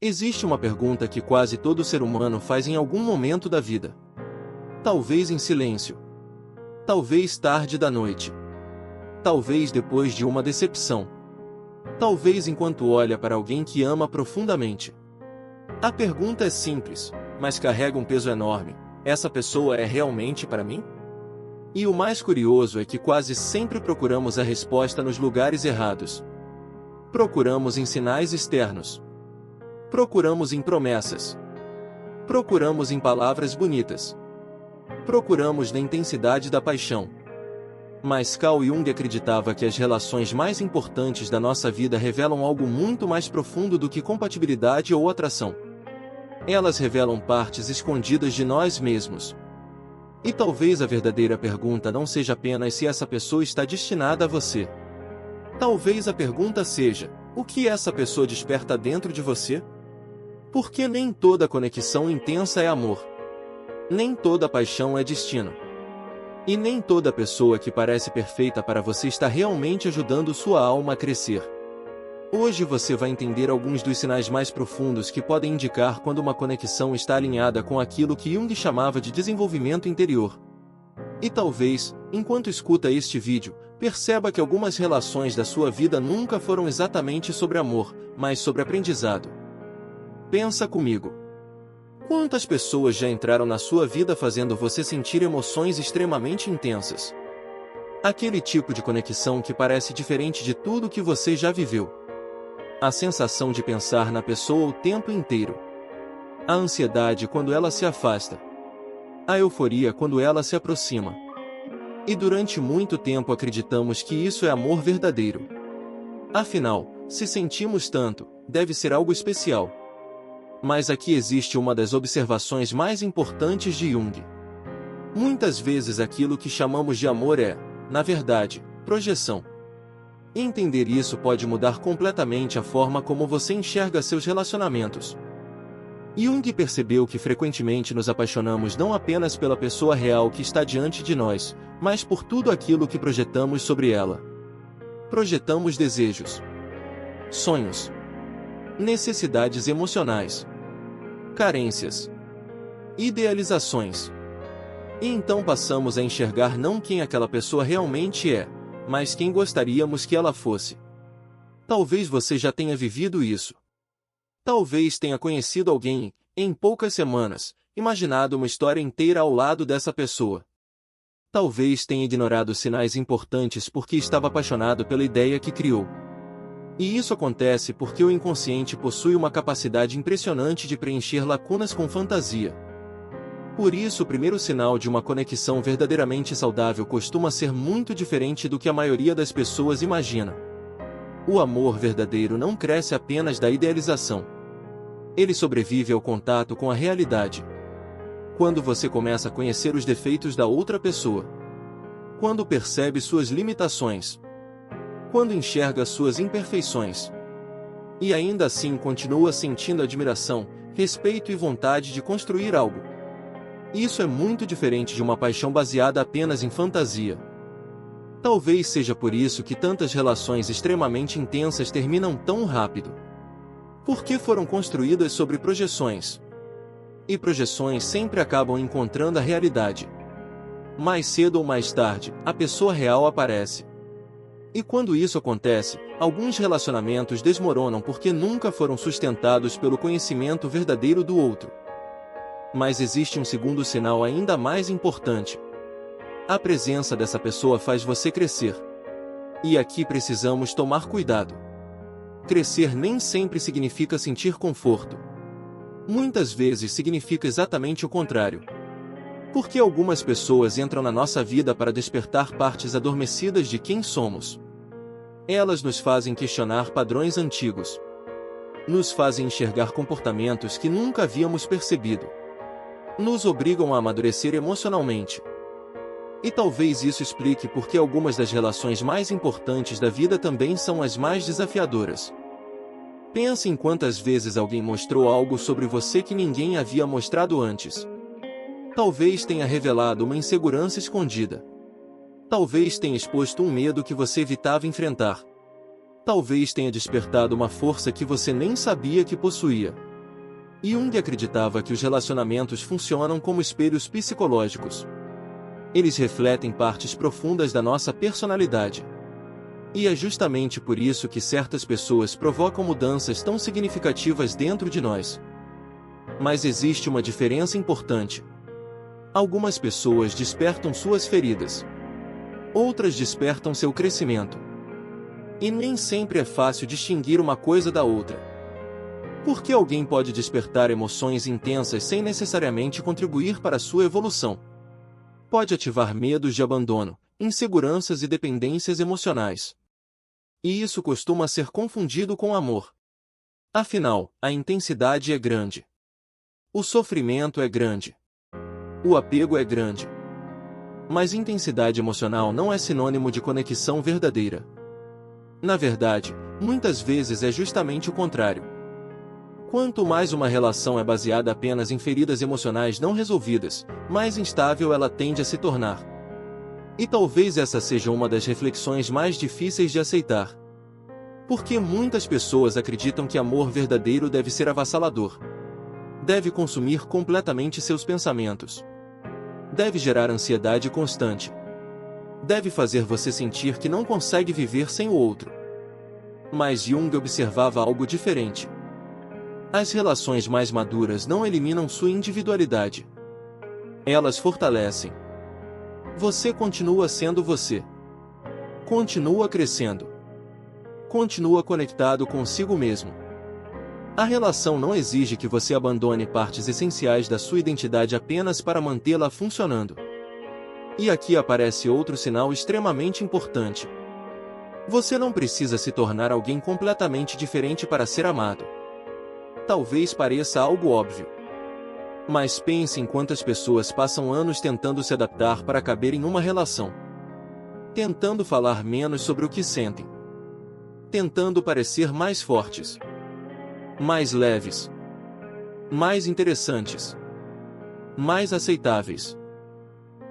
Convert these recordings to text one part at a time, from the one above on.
Existe uma pergunta que quase todo ser humano faz em algum momento da vida. Talvez em silêncio. Talvez tarde da noite. Talvez depois de uma decepção. Talvez enquanto olha para alguém que ama profundamente. A pergunta é simples, mas carrega um peso enorme. Essa pessoa é realmente para mim? E o mais curioso é que quase sempre procuramos a resposta nos lugares errados. Procuramos em sinais externos. Procuramos em promessas. Procuramos em palavras bonitas. Procuramos na intensidade da paixão. Mas Carl Jung acreditava que as relações mais importantes da nossa vida revelam algo muito mais profundo do que compatibilidade ou atração. Elas revelam partes escondidas de nós mesmos. E talvez a verdadeira pergunta não seja apenas se essa pessoa está destinada a você. Talvez a pergunta seja: o que essa pessoa desperta dentro de você? Porque nem toda conexão intensa é amor. Nem toda paixão é destino. E nem toda pessoa que parece perfeita para você está realmente ajudando sua alma a crescer. Hoje você vai entender alguns dos sinais mais profundos que podem indicar quando uma conexão está alinhada com aquilo que Jung chamava de desenvolvimento interior. E talvez, enquanto escuta este vídeo, perceba que algumas relações da sua vida nunca foram exatamente sobre amor, mas sobre aprendizado. Pensa comigo. Quantas pessoas já entraram na sua vida fazendo você sentir emoções extremamente intensas? Aquele tipo de conexão que parece diferente de tudo que você já viveu. A sensação de pensar na pessoa o tempo inteiro. A ansiedade quando ela se afasta. A euforia quando ela se aproxima. E durante muito tempo acreditamos que isso é amor verdadeiro. Afinal, se sentimos tanto, deve ser algo especial. Mas aqui existe uma das observações mais importantes de Jung. Muitas vezes aquilo que chamamos de amor é, na verdade, projeção. Entender isso pode mudar completamente a forma como você enxerga seus relacionamentos. Jung percebeu que frequentemente nos apaixonamos não apenas pela pessoa real que está diante de nós, mas por tudo aquilo que projetamos sobre ela. Projetamos desejos, sonhos, necessidades emocionais, carências, idealizações. E então passamos a enxergar não quem aquela pessoa realmente é, mas quem gostaríamos que ela fosse. Talvez você já tenha vivido isso. Talvez tenha conhecido alguém, em poucas semanas, imaginado uma história inteira ao lado dessa pessoa. Talvez tenha ignorado sinais importantes porque estava apaixonado pela ideia que criou. E isso acontece porque o inconsciente possui uma capacidade impressionante de preencher lacunas com fantasia. Por isso, o primeiro sinal de uma conexão verdadeiramente saudável costuma ser muito diferente do que a maioria das pessoas imagina. O amor verdadeiro não cresce apenas da idealização. Ele sobrevive ao contato com a realidade. Quando você começa a conhecer os defeitos da outra pessoa. Quando percebe suas limitações. Quando enxerga suas imperfeições. E ainda assim continua sentindo admiração, respeito e vontade de construir algo. Isso é muito diferente de uma paixão baseada apenas em fantasia. Talvez seja por isso que tantas relações extremamente intensas terminam tão rápido. Porque foram construídas sobre projeções. E projeções sempre acabam encontrando a realidade. Mais cedo ou mais tarde, a pessoa real aparece. E quando isso acontece, alguns relacionamentos desmoronam porque nunca foram sustentados pelo conhecimento verdadeiro do outro. Mas existe um segundo sinal ainda mais importante. A presença dessa pessoa faz você crescer. E aqui precisamos tomar cuidado. Crescer nem sempre significa sentir conforto. Muitas vezes significa exatamente o contrário. Porque algumas pessoas entram na nossa vida para despertar partes adormecidas de quem somos. Elas nos fazem questionar padrões antigos. Nos fazem enxergar comportamentos que nunca havíamos percebido. Nos obrigam a amadurecer emocionalmente. E talvez isso explique por que algumas das relações mais importantes da vida também são as mais desafiadoras. Pense em quantas vezes alguém mostrou algo sobre você que ninguém havia mostrado antes. Talvez tenha revelado uma insegurança escondida. Talvez tenha exposto um medo que você evitava enfrentar. Talvez tenha despertado uma força que você nem sabia que possuía. Jung acreditava que os relacionamentos funcionam como espelhos psicológicos. Eles refletem partes profundas da nossa personalidade. E é justamente por isso que certas pessoas provocam mudanças tão significativas dentro de nós. Mas existe uma diferença importante. Algumas pessoas despertam suas feridas. Outras despertam seu crescimento. E nem sempre é fácil distinguir uma coisa da outra. Porque alguém pode despertar emoções intensas sem necessariamente contribuir para a sua evolução. Pode ativar medos de abandono, inseguranças e dependências emocionais. E isso costuma ser confundido com amor. Afinal, a intensidade é grande. O sofrimento é grande. O apego é grande. Mas intensidade emocional não é sinônimo de conexão verdadeira. Na verdade, muitas vezes é justamente o contrário. Quanto mais uma relação é baseada apenas em feridas emocionais não resolvidas, mais instável ela tende a se tornar. E talvez essa seja uma das reflexões mais difíceis de aceitar. Porque muitas pessoas acreditam que amor verdadeiro deve ser avassalador. Deve consumir completamente seus pensamentos. Deve gerar ansiedade constante. Deve fazer você sentir que não consegue viver sem o outro. Mas Jung observava algo diferente. As relações mais maduras não eliminam sua individualidade. Elas fortalecem. Você continua sendo você. Continua crescendo. Continua conectado consigo mesmo. A relação não exige que você abandone partes essenciais da sua identidade apenas para mantê-la funcionando. E aqui aparece outro sinal extremamente importante. Você não precisa se tornar alguém completamente diferente para ser amado. Talvez pareça algo óbvio. Mas pense em quantas pessoas passam anos tentando se adaptar para caber em uma relação. Tentando falar menos sobre o que sentem. Tentando parecer mais fortes. Mais leves. Mais interessantes. Mais aceitáveis.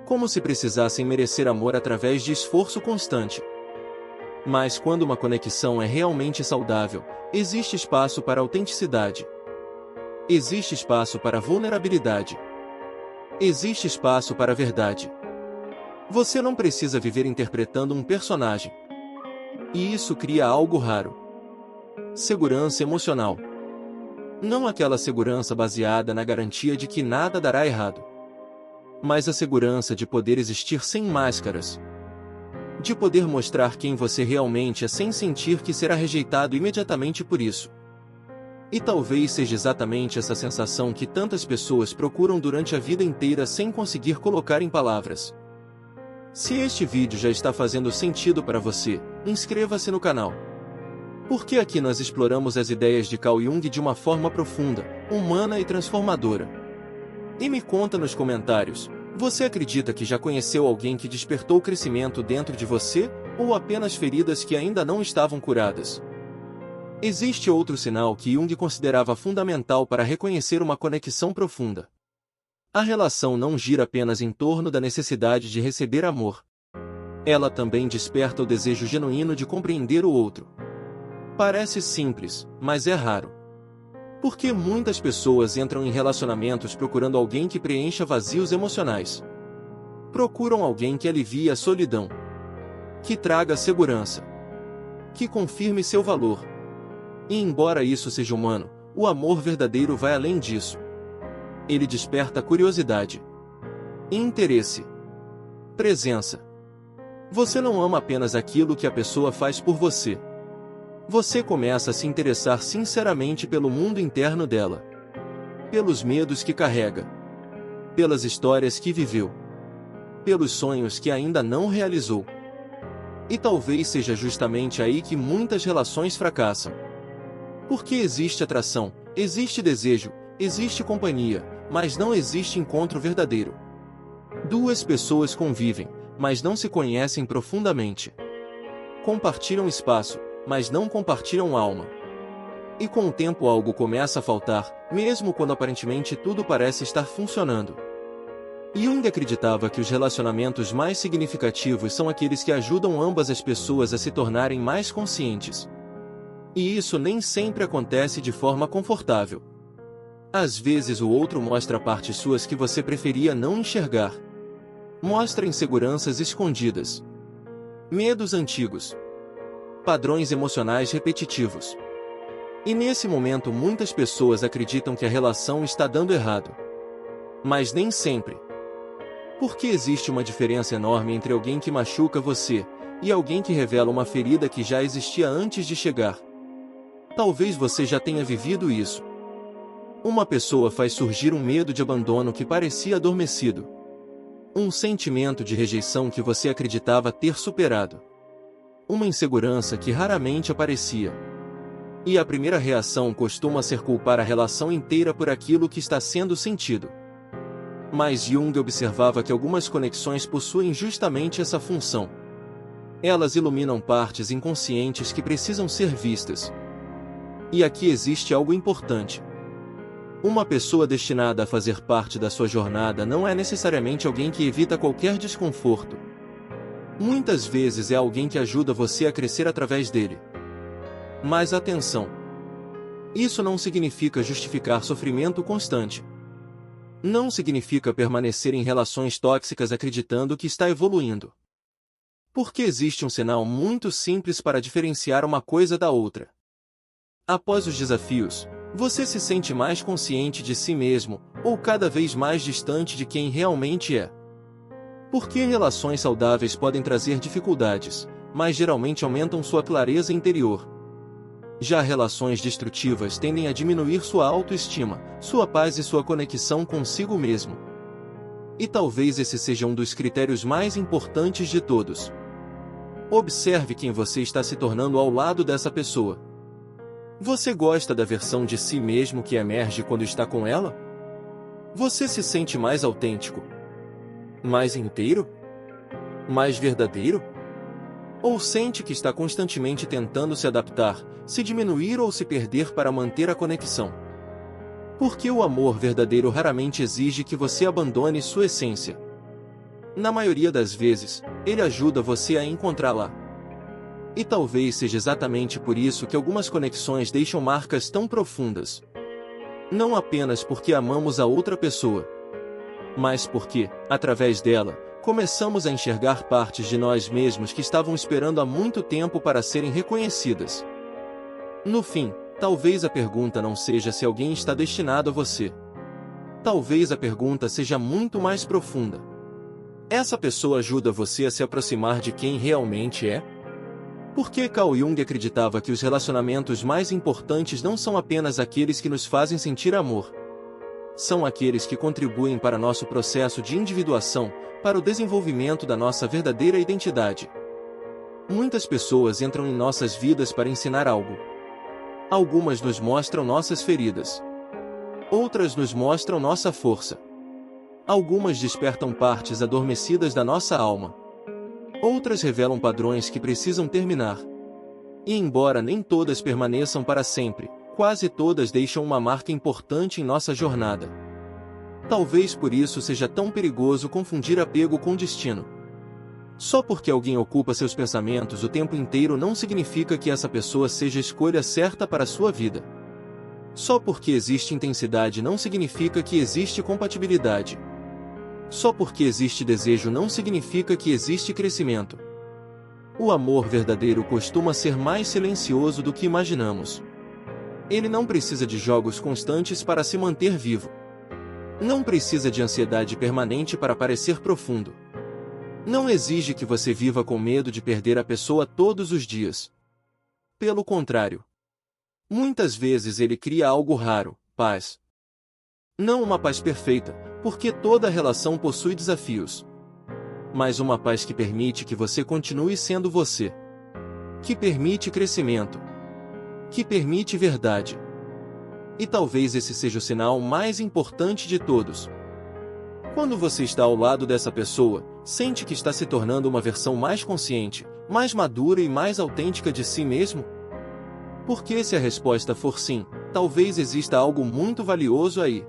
Como se precisassem merecer amor através de esforço constante. Mas quando uma conexão é realmente saudável, existe espaço para autenticidade. Existe espaço para vulnerabilidade. Existe espaço para a verdade. Você não precisa viver interpretando um personagem. E isso cria algo raro. Segurança emocional. Não aquela segurança baseada na garantia de que nada dará errado. Mas a segurança de poder existir sem máscaras. De poder mostrar quem você realmente é sem sentir que será rejeitado imediatamente por isso. E talvez seja exatamente essa sensação que tantas pessoas procuram durante a vida inteira sem conseguir colocar em palavras. Se este vídeo já está fazendo sentido para você, inscreva-se no canal. Porque aqui nós exploramos as ideias de Carl Jung de uma forma profunda, humana e transformadora. E me conta nos comentários, você acredita que já conheceu alguém que despertou crescimento dentro de você, ou apenas feridas que ainda não estavam curadas? Existe outro sinal que Jung considerava fundamental para reconhecer uma conexão profunda. A relação não gira apenas em torno da necessidade de receber amor. Ela também desperta o desejo genuíno de compreender o outro. Parece simples, mas é raro. Porque muitas pessoas entram em relacionamentos procurando alguém que preencha vazios emocionais. Procuram alguém que alivie a solidão. Que traga segurança. Que confirme seu valor. E embora isso seja humano, o amor verdadeiro vai além disso. Ele desperta curiosidade. Interesse. Presença. Você não ama apenas aquilo que a pessoa faz por você. Você começa a se interessar sinceramente pelo mundo interno dela. Pelos medos que carrega. Pelas histórias que viveu. Pelos sonhos que ainda não realizou. E talvez seja justamente aí que muitas relações fracassam. Porque existe atração, existe desejo, existe companhia, mas não existe encontro verdadeiro. Duas pessoas convivem, mas não se conhecem profundamente. Compartilham espaço, mas não compartilham alma. E com o tempo algo começa a faltar, mesmo quando aparentemente tudo parece estar funcionando. Jung acreditava que os relacionamentos mais significativos são aqueles que ajudam ambas as pessoas a se tornarem mais conscientes. E isso nem sempre acontece de forma confortável. Às vezes o outro mostra partes suas que você preferia não enxergar. Mostra inseguranças escondidas, medos antigos, padrões emocionais repetitivos. E nesse momento muitas pessoas acreditam que a relação está dando errado. Mas nem sempre. Porque existe uma diferença enorme entre alguém que machuca você e alguém que revela uma ferida que já existia antes de chegar. Talvez você já tenha vivido isso. Uma pessoa faz surgir um medo de abandono que parecia adormecido. Um sentimento de rejeição que você acreditava ter superado. Uma insegurança que raramente aparecia. E a primeira reação costuma ser culpar a relação inteira por aquilo que está sendo sentido. Mas Jung observava que algumas conexões possuem justamente essa função. Elas iluminam partes inconscientes que precisam ser vistas. E aqui existe algo importante. Uma pessoa destinada a fazer parte da sua jornada não é necessariamente alguém que evita qualquer desconforto. Muitas vezes é alguém que ajuda você a crescer através dele. Mas atenção! Isso não significa justificar sofrimento constante. Não significa permanecer em relações tóxicas acreditando que está evoluindo. Porque existe um sinal muito simples para diferenciar uma coisa da outra. Após os desafios, você se sente mais consciente de si mesmo, ou cada vez mais distante de quem realmente é. Porque relações saudáveis podem trazer dificuldades, mas geralmente aumentam sua clareza interior. Já relações destrutivas tendem a diminuir sua autoestima, sua paz e sua conexão consigo mesmo. E talvez esse seja um dos critérios mais importantes de todos. Observe quem você está se tornando ao lado dessa pessoa. Você gosta da versão de si mesmo que emerge quando está com ela? Você se sente mais autêntico? Mais inteiro? Mais verdadeiro? Ou sente que está constantemente tentando se adaptar, se diminuir ou se perder para manter a conexão? Porque o amor verdadeiro raramente exige que você abandone sua essência. Na maioria das vezes, ele ajuda você a encontrá-la. E talvez seja exatamente por isso que algumas conexões deixam marcas tão profundas. Não apenas porque amamos a outra pessoa, mas porque, através dela, começamos a enxergar partes de nós mesmos que estavam esperando há muito tempo para serem reconhecidas. No fim, talvez a pergunta não seja se alguém está destinado a você. Talvez a pergunta seja muito mais profunda. Essa pessoa ajuda você a se aproximar de quem realmente é? Porque Carl Jung acreditava que os relacionamentos mais importantes não são apenas aqueles que nos fazem sentir amor. São aqueles que contribuem para nosso processo de individuação, para o desenvolvimento da nossa verdadeira identidade. Muitas pessoas entram em nossas vidas para ensinar algo. Algumas nos mostram nossas feridas. Outras nos mostram nossa força. Algumas despertam partes adormecidas da nossa alma. Outras revelam padrões que precisam terminar. E embora nem todas permaneçam para sempre, quase todas deixam uma marca importante em nossa jornada. Talvez por isso seja tão perigoso confundir apego com destino. Só porque alguém ocupa seus pensamentos o tempo inteiro não significa que essa pessoa seja a escolha certa para a sua vida. Só porque existe intensidade não significa que existe compatibilidade. Só porque existe desejo não significa que existe crescimento. O amor verdadeiro costuma ser mais silencioso do que imaginamos. Ele não precisa de jogos constantes para se manter vivo. Não precisa de ansiedade permanente para parecer profundo. Não exige que você viva com medo de perder a pessoa todos os dias. Pelo contrário. Muitas vezes ele cria algo raro, paz. Não uma paz perfeita, porque toda relação possui desafios. Mas uma paz que permite que você continue sendo você. Que permite crescimento. Que permite verdade. E talvez esse seja o sinal mais importante de todos. Quando você está ao lado dessa pessoa, sente que está se tornando uma versão mais consciente, mais madura e mais autêntica de si mesmo? Porque se a resposta for sim, talvez exista algo muito valioso aí.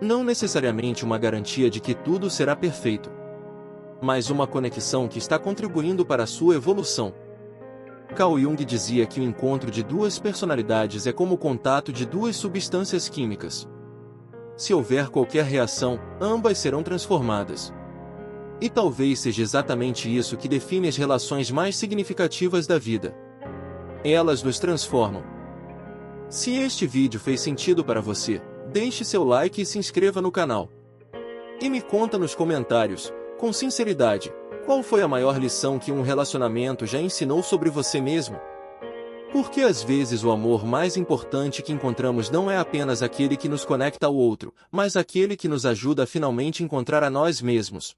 Não necessariamente uma garantia de que tudo será perfeito, mas uma conexão que está contribuindo para a sua evolução. Carl Jung dizia que o encontro de duas personalidades é como o contato de duas substâncias químicas. se houver qualquer reação, ambas serão transformadas. E talvez seja exatamente isso que define as relações mais significativas da vida. Elas nos transformam. Se este vídeo fez sentido para você, deixe seu like e se inscreva no canal. E me conta nos comentários, com sinceridade, qual foi a maior lição que um relacionamento já ensinou sobre você mesmo? Porque às vezes o amor mais importante que encontramos não é apenas aquele que nos conecta ao outro, mas aquele que nos ajuda a finalmente encontrar a nós mesmos.